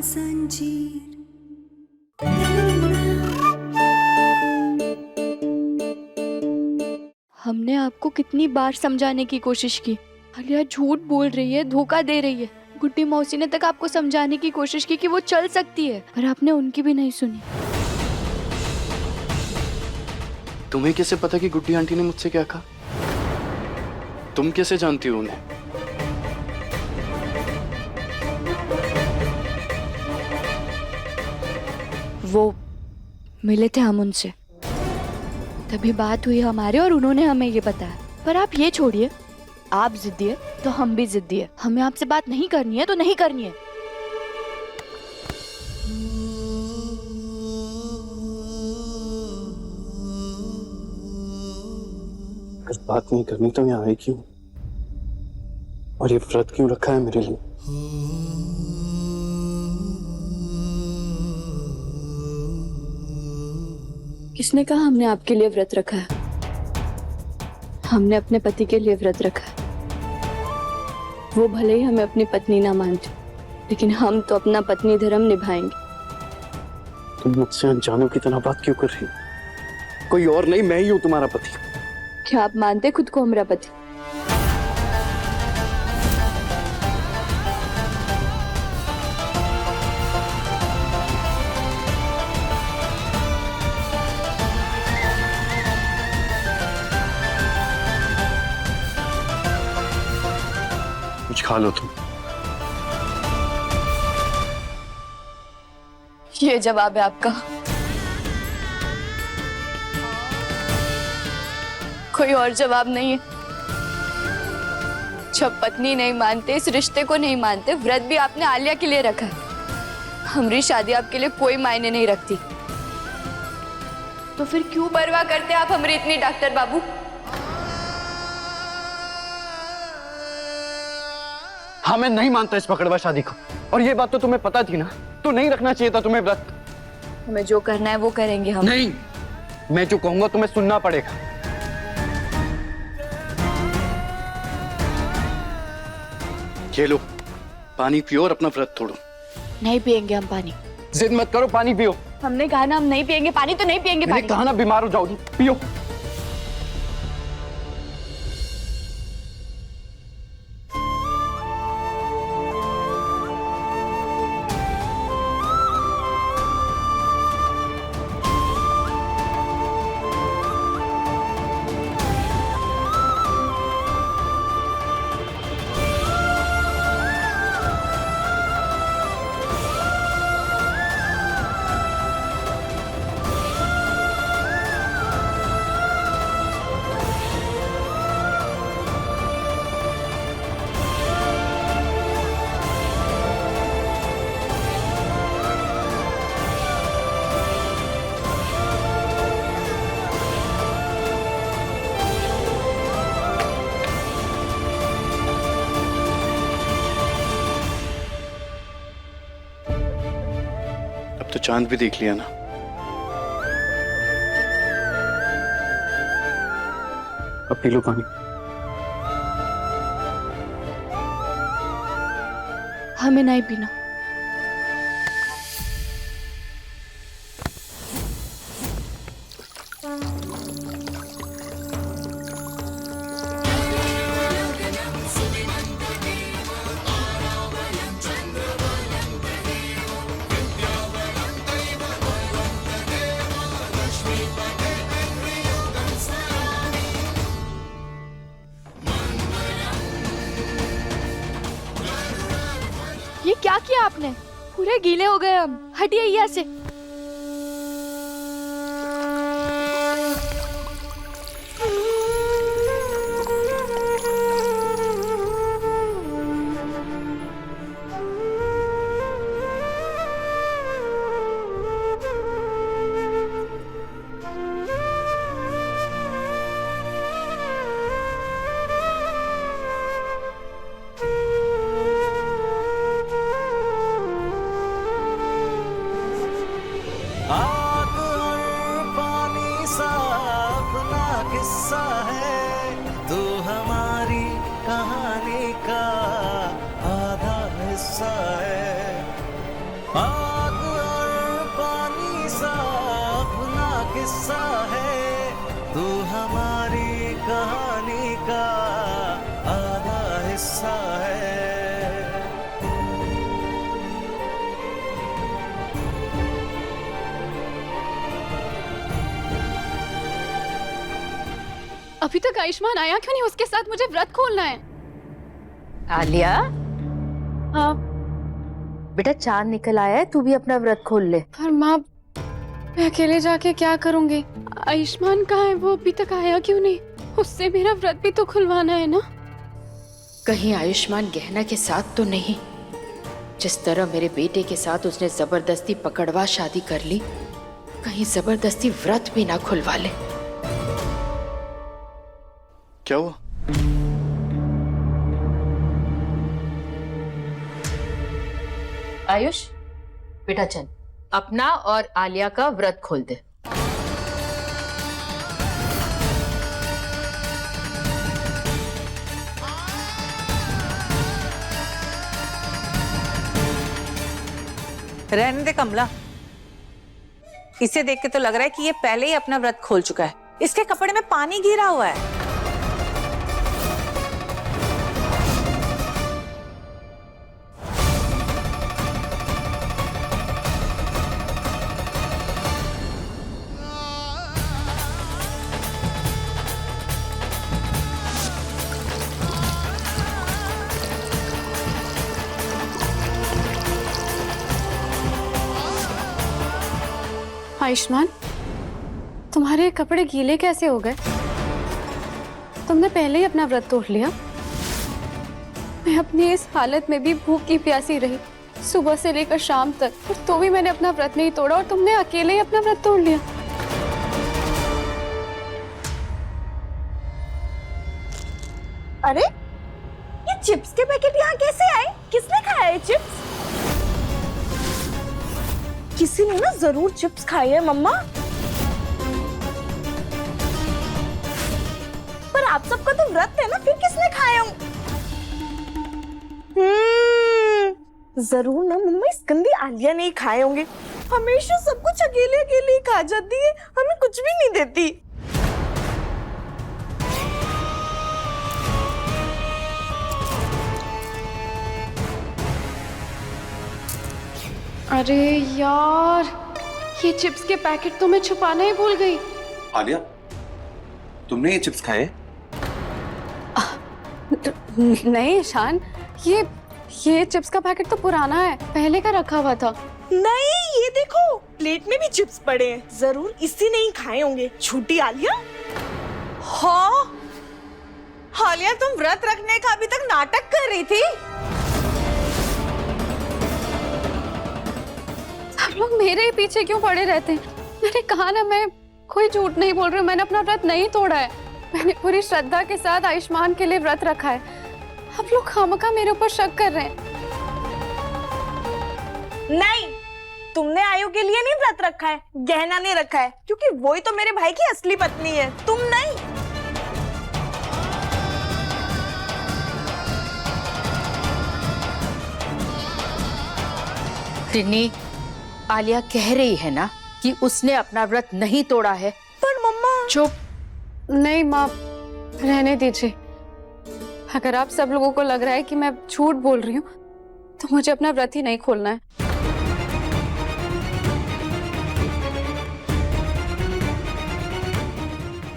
जंजीर। हमने आपको कितनी बार समझाने की कोशिश की, आलिया झूठ बोल रही है, धोखा दे रही है। गुड्डी मौसी ने तक आपको समझाने की कोशिश की कि वो चल सकती है, पर आपने उनकी भी नहीं सुनी। तुम्हें कैसे पता कि गुड्डी आंटी ने मुझसे क्या कहा? तुम कैसे जानती हो उन्हें? वो मिले थे हम उनसे, तभी बात हुई हमारे और उन्होंने हमें ये बताया। पर आप ये छोड़िए, आप जिद्दी है तो हम भी जिद्दी है। हमें आपसे बात नहीं करनी है तो नहीं करनी है। अगर बात नहीं करनी तो यहाँ आई क्यों? और ये व्रत क्यों रखा है मेरे लिए? किसने कहा हमने आपके लिए व्रत रखा है? हमने अपने पति के लिए व्रत रखा है। वो भले ही हमें अपनी पत्नी ना मानते, लेकिन हम तो अपना पत्नी धर्म निभाएंगे। तुम मुझसे अनजानों की तरह बात क्यों कर रही हो? कोई और नहीं, मैं ही हूँ तुम्हारा पति। क्या आप मानते खुद को हमारा पति? कुछ खा लो तुम। ये जवाब है आपका? कोई और जवाब नहीं है? जब पत्नी नहीं मानते, इस रिश्ते को नहीं मानते, व्रत भी आपने आलिया के लिए रखा है। हमारी शादी आपके लिए कोई मायने नहीं रखती, तो फिर क्यों परवाह करते आप हमारी इतनी, डॉक्टर बाबू? हाँ, मैं नहीं मानता इस पकड़वा शादी को, और ये बात तो तुम्हें पता थी ना, तो नहीं रखना चाहिए था तुम्हें व्रत। हमें जो करना है वो करेंगे हम। नहीं, मैं जो कहूंगा तुम्हें सुनना पड़ेगा। ये लो, पानी पियो और अपना व्रत तोड़ो। नहीं पिएंगे हम पानी। जिद मत करो, पानी पियो। हमने कहा ना हम नहीं पिएंगे पानी, तो नहीं पिएंगे मैंने पानी। कहा ना बीमार हो जाओगी, पियो। तो चांद भी देख लिया ना। अब पी लो पानी। हमें नहीं पीना। ये क्या किया आपने? पूरे गीले हो गए हम। हटिए यहाँ से। अभी तक आयुष्मान आया क्यों नहीं? उसके साथ मुझे व्रत खोलना है। आलिया, हाँ बेटा चांद निकल आया है, तू भी अपना व्रत खोल ले। पर माँ, मैं अकेले जाके क्या करूंगी? आयुष्मान कहाँ है? वो अभी तक आया क्यों नहीं? उससे मेरा व्रत भी तो खुलवाना है ना। कहीं आयुष्मान गहना के साथ तो नहीं? जिस तरह मेरे बेटे के साथ उसने जबरदस्ती पकड़वा शादी कर ली, कहीं जबरदस्ती व्रत भी ना खुलवा ले। क्या हुआ? आयुष, बेटा चल, अपना और आलिया का व्रत खोल दे। रहने दे कमला, इसे देख के तो लग रहा है कि ये पहले ही अपना व्रत खोल चुका है। इसके कपड़े में पानी गिरा हुआ है। आयुष्मान, तुम्हारे ये कपड़े गीले कैसे हो गए? तुमने पहले ही अपना व्रत तोड़ लिया। मैं अपनी इस हालत में भी भूखी प्यासी रही सुबह से लेकर शाम तक, और तो भी मैंने अपना व्रत नहीं तोड़ा, और तुमने अकेले ही अपना व्रत तोड़ लिया। अरे ये चिप्स के पैकेट यहाँ कैसे आए? किसने खाया है चिप्स? किसी ने ना जरूर चिप्स खाई है मम्मा। पर आप सबका तो व्रत है ना, फिर किसने खाया? जरूर ना मम्मा, इस गंदी आलिया नहीं खाए होंगे। हमेशा सब कुछ अकेले अकेले ही खा जाती है, हमें कुछ भी नहीं देती। अरे यार, ये चिप्स के पैकेट तो मैं छुपाना ही भूल गई। आलिया, तुमने ये चिप्स खाए? नहीं ईशान, ये चिप्स का पैकेट तो पुराना है, पहले का रखा हुआ था। नहीं, ये देखो प्लेट में भी चिप्स पड़े हैं, जरूर इसी ने ही खाए होंगे। झूठी आलिया। हाँ आलिया, तुम व्रत रखने का अभी तक नाटक कर रही थी। सब लोग मेरे ही पीछे क्यों पड़े रहते हैं? मैंने कहा ना, मैं कोई झूठ नहीं बोल रही हूँ, मैंने अपना व्रत नहीं तोड़ा है। मैंने पूरी श्रद्धा के साथ आयुष्मान के लिए व्रत रखा है। आप लोग खामखा मेरे ऊपर शक कर रहे हैं। नहीं, तुमने आयु के लिए नहीं व्रत रखा है, गहना नहीं रखा है, क्योंकि वो ही तो मेरे भाई की असली पत्नी है, तुम नहीं। तिन्नी, आलिया कह रही है ना कि उसने अपना व्रत नहीं तोड़ा है। पर मम्मा। चुप। नहीं माँ, रहने दीजिए। अगर आप सब लोगों को लग रहा है कि मैं झूठ बोल रही हूँ, तो मुझे अपना व्रत ही नहीं खोलना है।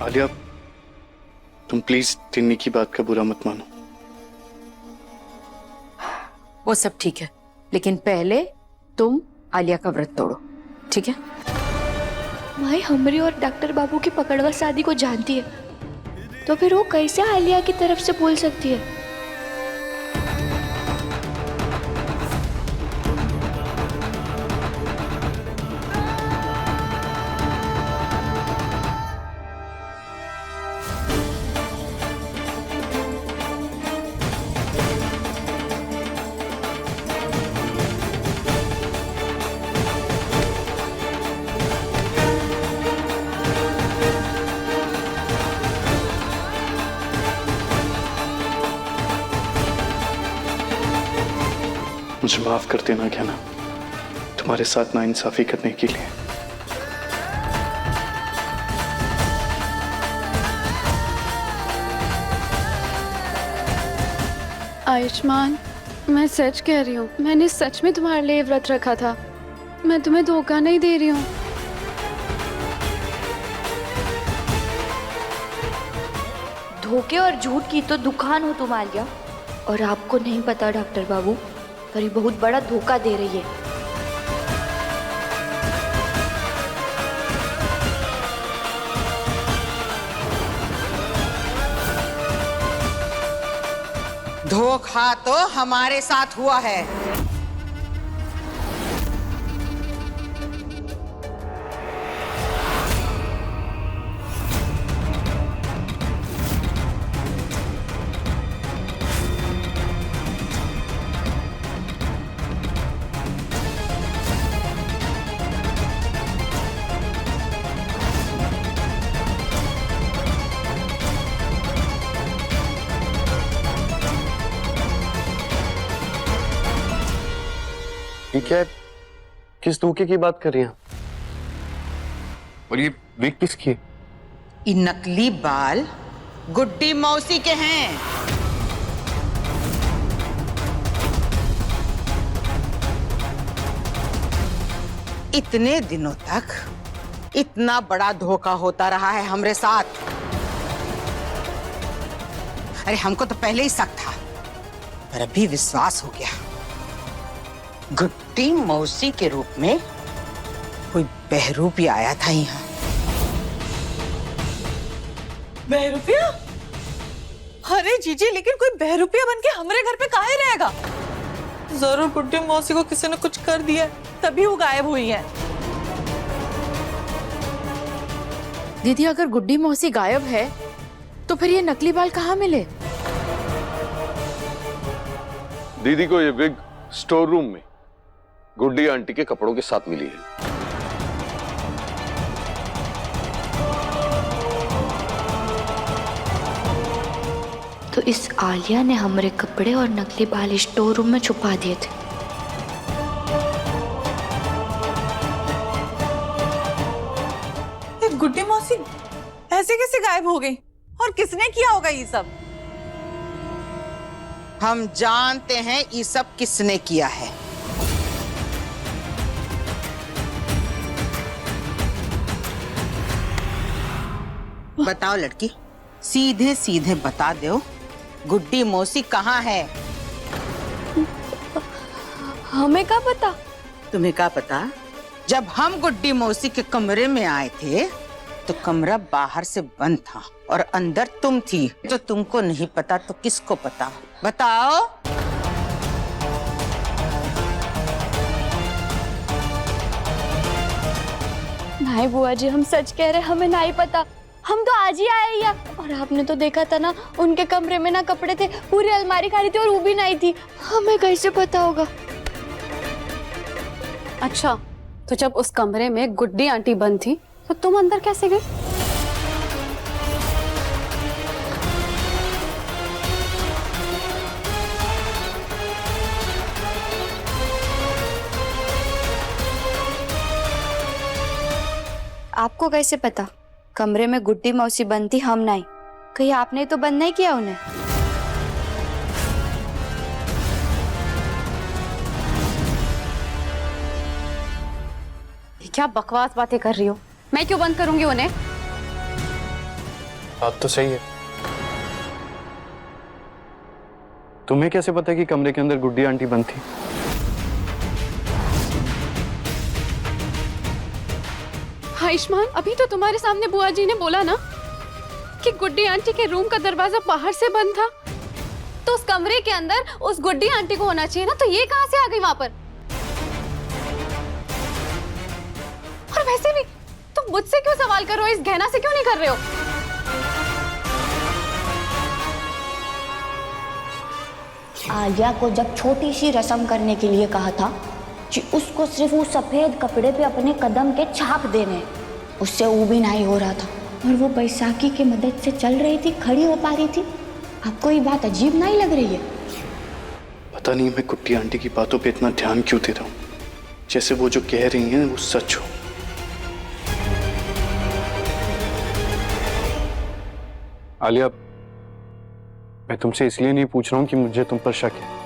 आलिया, तुम प्लीज टिन्नी की बात का बुरा मत मानो। वो सब ठीक है, लेकिन पहले तुम आलिया का व्रत तोड़ो, ठीक है? माई हमरी और डॉक्टर बाबू की पकड़वा शादी को जानती है, तो फिर वो कैसे आलिया की तरफ से बोल सकती है? मुझे माफ कर देना ज्ञाना, तुम्हारे साथ नाइंसाफी करने के लिए। आयुष्मान, मैं सच कह रही हूँ, मैंने सच में तुम्हारे लिए व्रत रखा था। मैं तुम्हें धोखा नहीं दे रही हूँ। धोखे और झूठ की तो दुकान हो तुम आलिया, और आपको नहीं पता डॉक्टर बाबू, पर ये बहुत बड़ा धोखा दे रही है। धोखा तो हमारे साथ हुआ है। ये क्या है? किस धोखे की बात कर रही हैं आप? और ये विग किसकी है? ये नकली बाल गुड्डी मौसी के हैं। इतने दिनों तक इतना बड़ा धोखा होता रहा है हमरे साथ। अरे हमको तो पहले ही शक था, पर अभी विश्वास हो गया। गुड्डी मौसी के रूप में कोई बहरूपी आया था यहाँ। बहरूपिया? अरे जीजी, लेकिन कोई बहरूपिया बन के हमारे घर पे काहे रहेगा? जरूर गुड्डी मौसी को किसी ने कुछ कर दिया, तभी वो गायब हुई है। दीदी, अगर गुड्डी मौसी गायब है तो फिर ये नकली बाल कहाँ मिले? दीदी को ये विग स्टोर रूम में गुड्डी आंटी के कपड़ों के साथ मिली है। तो इस आलिया ने हमारे कपड़े और नकली बाल स्टोर रूम में छुपा दिए थे। ये गुड्डी मौसी ऐसे कैसे गायब हो गई, और किसने किया होगा ये सब? हम जानते हैं ये सब किसने किया है। बताओ लड़की, सीधे सीधे बता दो, गुड्डी मौसी कहाँ है? हमें क्या पता? तुम्हें क्या पता? जब हम गुड्डी मौसी के कमरे में आए थे तो कमरा बाहर से बंद था और अंदर तुम थी। तो तुमको नहीं पता तो किसको पता? बताओ। नहीं बुआ जी, हम सच कह रहे, हमें नहीं पता। हम तो आज ही आए या, और आपने तो देखा था ना, उनके कमरे में ना कपड़े थे, पूरी अलमारी खाली थी और वो भी नहीं थी। हमें कैसे पता होगा? अच्छा, तो जब उस कमरे में गुड्डी आंटी बंद थी तो तुम अंदर कैसे गए? आपको कैसे पता? कमरे में गुड्डी मौसी बंद थी, हम नहीं। कहीं आपने तो बंद नहीं किया उन्हें? क्या बकवास बातें कर रही हो? मैं क्यों बंद करूंगी उन्हें? बात तो सही है। तुम्हें कैसे पता कि कमरे के अंदर गुड्डी आंटी बंद थी? आयुष्मान, अभी तो तुम्हारे सामने बुआ जी ने बोला ना कि गुड्डी आंटी के रूम का दरवाजा बाहर से बंद था, तो उस कमरे के अंदर उस गुड्डी आंटी को होना चाहिए ना, तो ये कहां से आ गई वहां पर? और वैसे भी तुम मुझसे क्यों सवाल कर रहे हो? इस गहना से क्यों नहीं कर रहे हो? आलिया को जब छोटी सी रस्म करने के लिए कहा था कि उसको सिर्फ वो सफेद कपड़े पे अपने कदम के छाप देने, उससे वो भी नहीं हो रहा था, और वो बैसाखी की मदद से चल रही थी, खड़ी हो पा रही थी। आपको ये बात अजीब नहीं लग रही है? पता नहीं मैं गुड्डी आंटी की बातों पे इतना ध्यान क्यों दे रहा हूँ, जैसे वो जो कह रही हैं वो सच हो। आलिया, मैं तुमसे इसलिए नहीं पूछ रहा हूँ कि मुझे तुम पर शक है।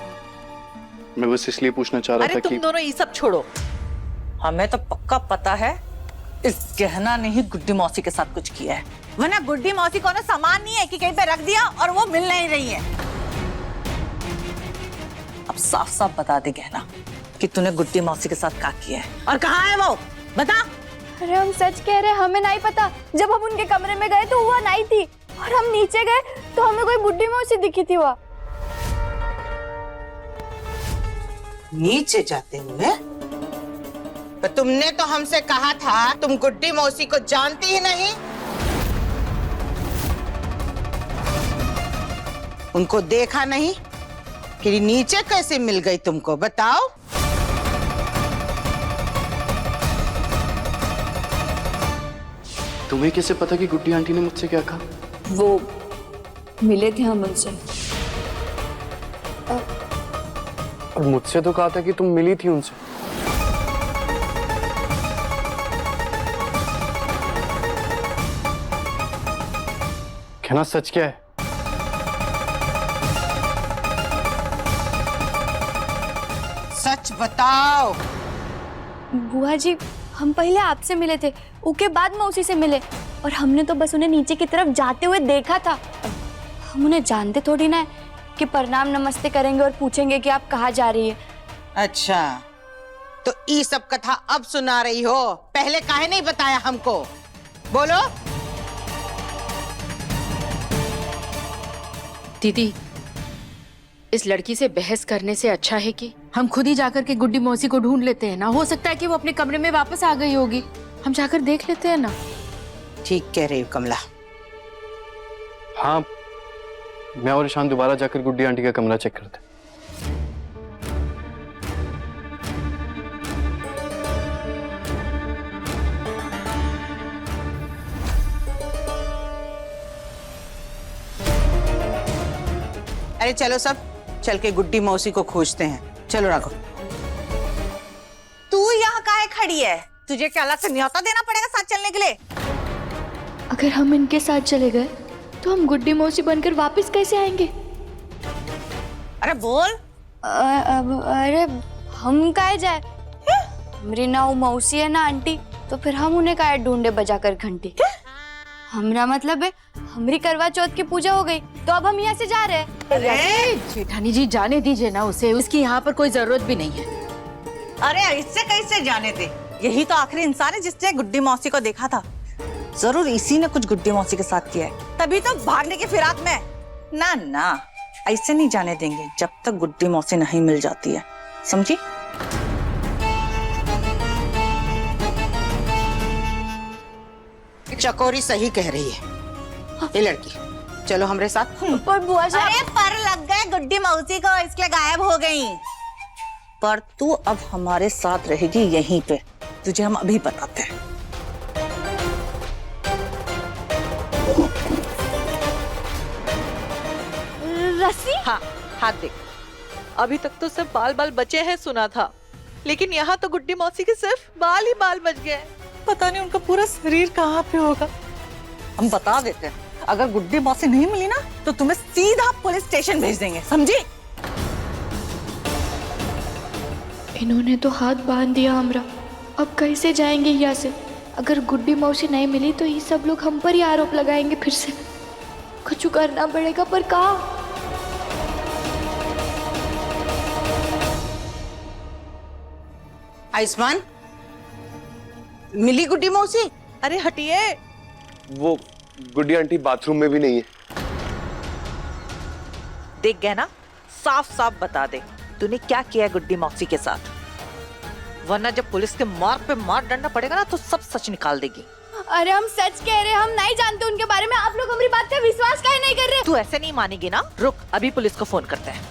मैं बस इसलिए पूछना चाह रहा था अरे कि तुम दोनों ये सब छोड़ो, हमें तो पक्का पता है इस गहना ने ही गुड्डी मौसी के साथ कुछ किया है। वरना गुड्डी मौसी को ना सामान नहीं है कि कहीं पे रख दिया और वो मिल नहीं रही है। अब साफ साफ बता दे गहना कि तूने गुड्डी मौसी के साथ क्या किया है और कहाँ है वो, बता। अरे हम सच कह रहे हैं, हमें नहीं पता। जब हम उनके कमरे में गए तो वो नहीं थी, और हम नीचे गए तो हमें कोई बुड्ढी मौसी दिखी थी। वहाँ नीचे जाते हुए? तो तुमने तो हमसे कहा था तुम गुड्डी मौसी को जानती ही नहीं। उनको देखा नहीं, कि नीचे कैसे मिल गई तुमको, बताओ। तुम्हें कैसे पता कि गुड्डी आंटी ने मुझसे क्या कहा? वो मिले थे हम उनसे। और मुझसे तो कहा था कि तुम मिली थी उनसे। कहना सच क्या है? सच बताओ। बुआ जी, हम पहले आपसे मिले थे, उसके बाद मौसी से मिले, और हमने तो बस उन्हें नीचे की तरफ जाते हुए देखा था। हम उन्हें जानते थोड़ी ना है कि प्रणाम नमस्ते करेंगे और पूछेंगे कि आप कहाँ जा रही है। अच्छा, तो ये सब कथा अब सुना रही हो, पहले काहे नहीं बताया हमको? बोलो। दीदी, इस लड़की से बहस करने से अच्छा है कि हम खुद ही जाकर के गुड्डी मौसी को ढूंढ लेते हैं ना। हो सकता है कि वो अपने कमरे में वापस आ गई होगी, हम जाकर देख लेते हैं ना। ठीक कह रही हो कमला। हाँ, मैं और ईशान दोबारा जाकर गुड्डी आंटी का कमरा चेक करते। अरे चलो सब, चल के गुड्डी मौसी को खोजते हैं। चलो राघव। तू यहाँ काहे खड़ी है? तुझे क्या अलग से न्योता देना पड़ेगा साथ चलने के लिए? अगर हम इनके साथ चले गए तो हम गुड्डी मौसी बनकर वापस कैसे आएंगे? अरे बोल। अरे हम काहे जाए? हमारी ना वो मौसी है ना आंटी, तो फिर हम उन्हें काहे ढूंढे बजाकर घंटी? हमरा मतलब है हमारी करवा चौथ की पूजा हो गई, तो अब हम यहाँ से जा रहे हैं। अरे जेठानी जी, जाने दीजिए ना उसे, उसकी यहाँ पर कोई जरूरत भी नहीं है। अरे इससे कैसे जाने दे? यही तो आखिरी इंसान है जिसने गुड्डी मौसी को देखा था। जरूर इसी ने कुछ गुड्डी मौसी के साथ किया है, तभी तो भागने की फिराक में। ना ना, ऐसे नहीं जाने देंगे जब तक गुड्डी मौसी नहीं मिल जाती है, समझी? चकोरी सही कह रही है ये लड़की। चलो हमारे साथ। पर बुआ जी, अरे पर लग गए गुड्डी मौसी को, इसलिए गायब हो गई। पर तू अब हमारे साथ रहेगी यहीं पे, तुझे हम अभी बताते हैं। रस्सी? हाँ, हाथ देख। अभी तक तो सिर्फ बाल बाल बचे हैं सुना था, लेकिन यहाँ तो गुड्डी मौसी के सिर्फ बाल ही बाल बच गए। पता नहीं उनका पूरा शरीर कहाँ पे होगा। हम बता देते हैं, अगर गुड्डी मौसी नहीं मिली ना तो तुम्हें सीधा पुलिस स्टेशन भेज देंगे, समझी? इन्होंने तो हाथ बांध दिया हमरा, अब कैसे जाएंगे यहाँ से? अगर गुड्डी मौसी नहीं मिली तो ये सब लोग हम पर ही आरोप लगाएंगे फिर से। कुछ करना पड़ेगा, पर कहाँ? आयुष्मान, मिली गुड्डी मौसी? अरे हटिए। वो गुड्डी आंटी बाथरूम में भी नहीं है। देख गए ना, साफ साफ बता दे तूने क्या किया है गुड्डी मौसी के साथ, वरना जब पुलिस के मार पे मार डंडा पड़ेगा ना तो सब सच निकाल देगी। अरे हम सच कह रहे हैं, हम नहीं जानते उनके बारे में। आप लोग हमारी बात पे विश्वास काहे नहीं कर रहे? तू ऐसे नहीं मानेगी ना, रुक अभी पुलिस को फोन करते हैं।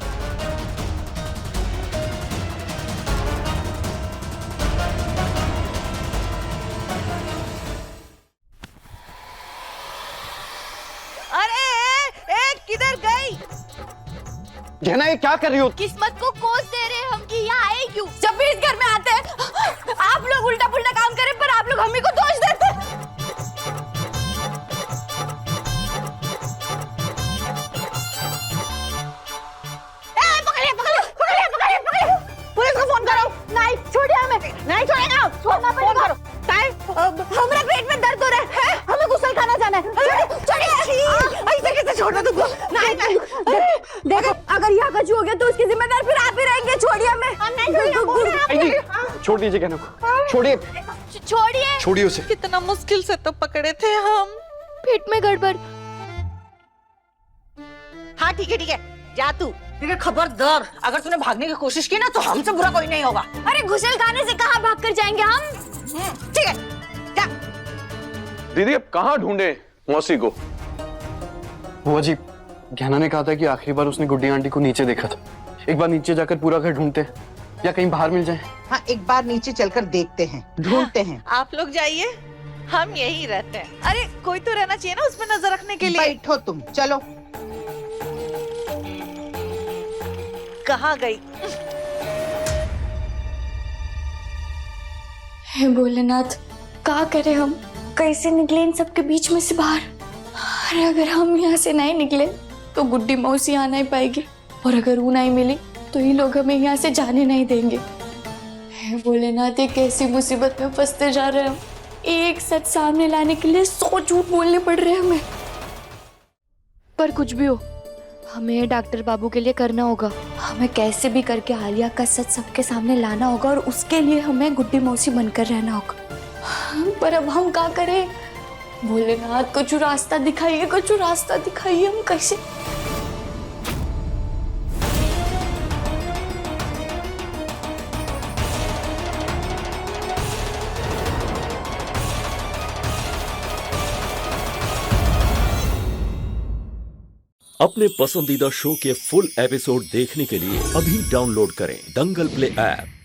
किधर गई? गहना, ये क्या कर रही हो? किस्मत को कोस दे रहे हैं हम कि यहाँ आए क्यों? जब भी इस घर में आते हैं आप लोग उल्टा पुल्टा काम करें, पर आप लोग हमें को दोष देते हैं। पकड़िए। पुलिस को फोन करो। नहीं छोड़िए हमें। नहीं छोड़ेगा, छोड़ना फोन पड़ेगा। करो। हमारा पेट में दर्द हो रहा है, हमें गुसल खाना जाना है। छोड़िए हमें। छोड़ दीजिए गहना को, छोड़िए छोड़िए। छोड़िए उसे। कितना मुश्किल से तो पकड़े थे हम। पेट में गड़बड़। हाँ ठीक है जा तू। ठीक है खबरदार, अगर तूने भागने की कोशिश की ना तो हमसे बुरा कोई नहीं होगा। अरे घुसल खाने से कहाँ भाग कर जाएंगे हम। ठीक है जा। दीदी अब कहाँ ढूंढे मौसी को? बुआ जी, गहना ने कहा था कि आखिरी बार उसने गुड्डी आंटी को नीचे देखा था। एक बार नीचे जाकर पूरा घर ढूंढते हैं या कहीं बाहर मिल जाए। हाँ, एक बार नीचे चलकर देखते हैं, ढूंढते हैं। आप लोग जाइए, हम यही रहते हैं। अरे कोई तो रहना चाहिए ना उसमें नजर रखने के लिए। बैठो तुम, चलो। कहाँ गई? हे भोलेनाथ, क्या करें हम? कैसे निकले इन सबके बीच में से बाहर? अरे अगर हम यहाँ से नहीं निकले तो गुड्डी मौसी आ नहीं पाएगी, और अगर वो नहीं मिली तो ये लोग हमें यहाँ से जाने नहीं देंगे। हे भोलेनाथ, ये कैसी मुसीबत में फंसते जा रहे हैं हम। एक सच सामने लाने के लिए 100 झूठ बोलने पड़ रहे हैं हमें। पर कुछ भी हो, हमें डॉक्टर बाबू के लिए करना होगा। हमें कैसे भी करके आलिया का सच सबके सामने लाना होगा, और उसके लिए हमें गुड्डी मौसी बनकर रहना होगा। पर अब हम क्या करें? भोलेनाथ, कुछ रास्ता दिखाइए, कुछ रास्ता दिखाइए। हम कैसे? अपने पसंदीदा शो के फुल एपिसोड देखने के लिए अभी डाउनलोड करें दंगल प्ले ऐप।